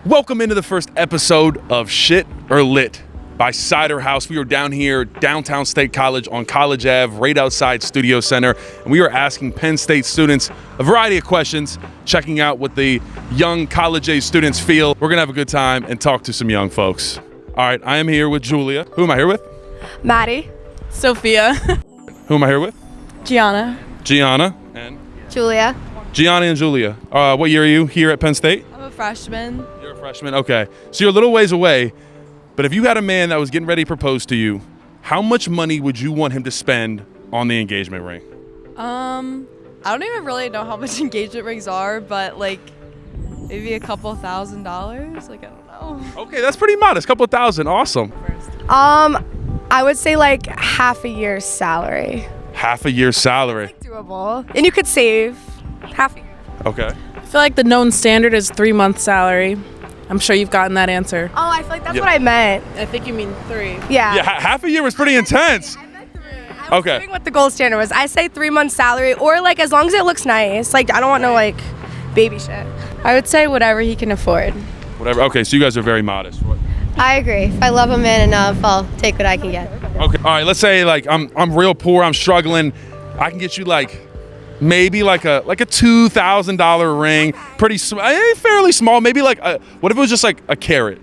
Welcome into the first episode of Shit or Lit by Cider House. We are down here, downtown State College on College Ave, right outside Studio Center, and we are asking Penn State students a variety of questions, checking out what the young college age students feel. We're gonna have a good time and talk to some young folks. All right, I am here with Julia. Who am I here with? Maddie. Sophia. Who am I here with? Gianna. Gianna and Julia. Gianna and Julia. What year are you here at Penn State? I'm a freshman. You're a freshman, okay. So you're a little ways away, but if you had a man that was getting ready to propose to you, how much money would you want him to spend on the engagement ring? I don't even really know how much engagement rings are, but like maybe a couple $1,000s. Like I don't know. Okay, that's pretty modest. Couple thousand, awesome. I would say like half a year's salary. Half a year's salary. Doable. And you could save half a year. Okay. I feel like the known standard is 3 months salary. I'm sure you've gotten that answer. Oh, I feel like that's what I meant. I think you mean 3. Yeah. Yeah, half a year was pretty intense. I was Okay. doing what the gold standard was. I say 3 months salary, or like as long as it looks nice. Like I don't want no like baby shit. I would say whatever he can afford. Whatever. Okay, so you guys are very modest. I agree. If I love a man enough, I'll take what I can get. Okay. All right. Let's say like I'm real poor. I'm struggling. I can get you like maybe like a $2,000 ring. Pretty fairly small. Maybe like what if it was just like a carat?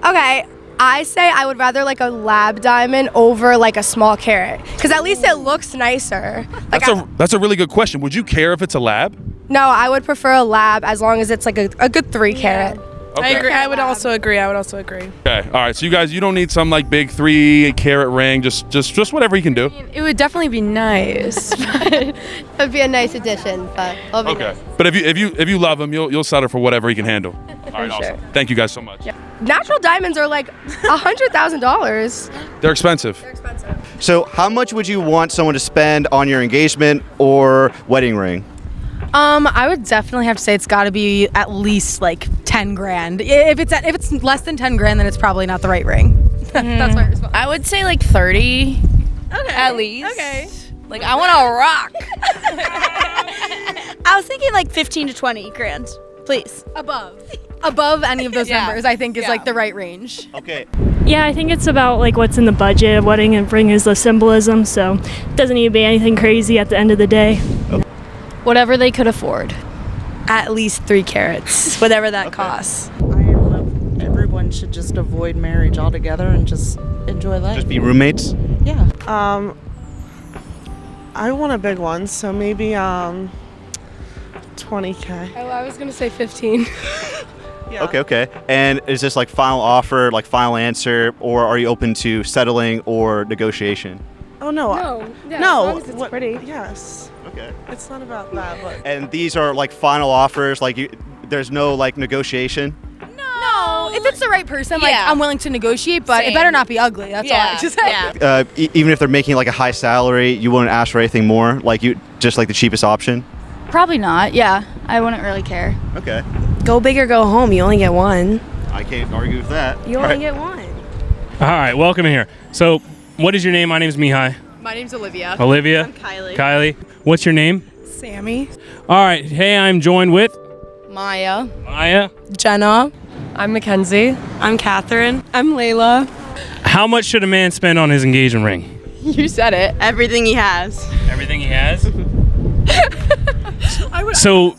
Okay. I say I would rather like a lab diamond over like a small carat, because at least it looks nicer. Like That's a really good question. Would you care if it's a lab? no, I would prefer a lab as long as it's like a good 3 carat. Okay. I agree. I would also agree. Okay. Okay. All right. So you don't need some like big 3 carat ring. Just whatever you can do. It would definitely be nice. It would be a nice addition, but it'll be Okay. nice. But if you love him, you'll settle for whatever he can handle. All right. Awesome. Thank you guys so much. Natural diamonds are like $100,000. They're expensive. So how much would you want someone to spend on your engagement or wedding ring? I would definitely have to say it's got to be at least like 10 grand. If it's less than 10 grand, then it's probably not the right ring. That's my response. I would say like 30. Okay. At least. Okay. Like I want to rock. I was thinking like 15 to 20 grand, please. Above any of those numbers, I think is like the right range. Okay. Yeah, I think it's about like what's in the budget. A wedding and ring is the symbolism, so it doesn't need to be anything crazy at the end of the day. Whatever they could afford. At least 3 carats, whatever that costs. I love everyone should just avoid marriage altogether and just enjoy life. Just be roommates? Yeah. I want a big one, so maybe 20K. Oh, I was gonna say 15. Yeah. Okay. And is this like final offer, like final answer, or are you open to settling or negotiation? Oh no. No. Yeah, No. as long as it's pretty. Yes. Okay. It's not about that, but And these are like final offers, like there's no like negotiation? No, if it's the right person, like Yeah. I'm willing to negotiate, but it better not be ugly. That's all I just say. Yeah. Even if they're making like a high salary, you wouldn't ask for anything more? Like you just like the cheapest option? Probably not. Yeah, I wouldn't really care. Okay. Go big or go home. You only get one. I can't argue with that. You only get one. All right, welcome here. So, what is your name? My name is Mihai. my name's Olivia. Olivia. I'm Kylie. Kylie. What's your name? Sammy. All right. Hey, I'm joined with Maya. Maya. Jenna. I'm Mackenzie. I'm Catherine. I'm Layla. How much should a man spend on his engagement ring? You said it. Everything he has. Everything he has. So,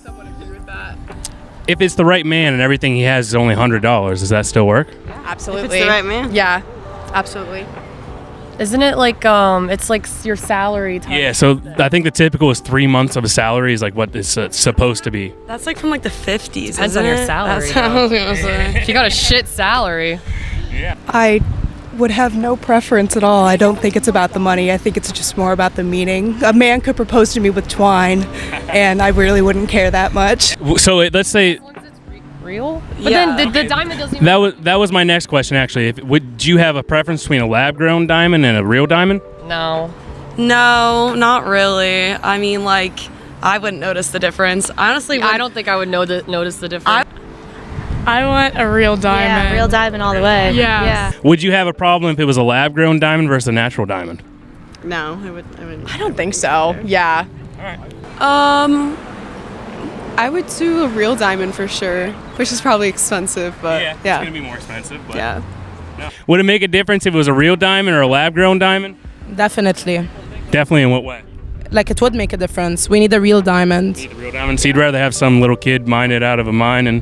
if it's the right man and everything he has is only $100, does that still work? Absolutely. If it's the right man. Yeah. Absolutely. Isn't it like it's like your salary time? Yeah. So I think the typical is 3 months of a salary is like what it's supposed to be. That's like from like the 50s. Depends on your salary. That's what I was gonna say. If you got a shit salary. I would have no preference at all. I don't think it's about the money. I think it's just more about the meaning. A man could propose to me with twine, and I really wouldn't care that much. So let's say Real? But then the diamond doesn't even... that was my next question actually. Would you have a preference between a lab-grown diamond and a real diamond? No. No, not really. I mean, like, I wouldn't notice the difference. Honestly, I don't think I would notice the difference. I want a real diamond. Yeah, real diamond all the way. Yeah. Would you have a problem if it was a lab-grown diamond versus a natural diamond? No, I wouldn't. I don't think so. Yeah. I would do a real diamond for sure, which is probably expensive, but It's gonna be more expensive. But yeah. Would it make a difference if it was a real diamond or a lab-grown diamond? Definitely. Definitely. In what way? Like it would make a difference. We need a real diamond. The real diamond. So you'd rather have some little kid mine it out of a mine and.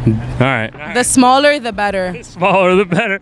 All right. The smaller, the better. The smaller, the better.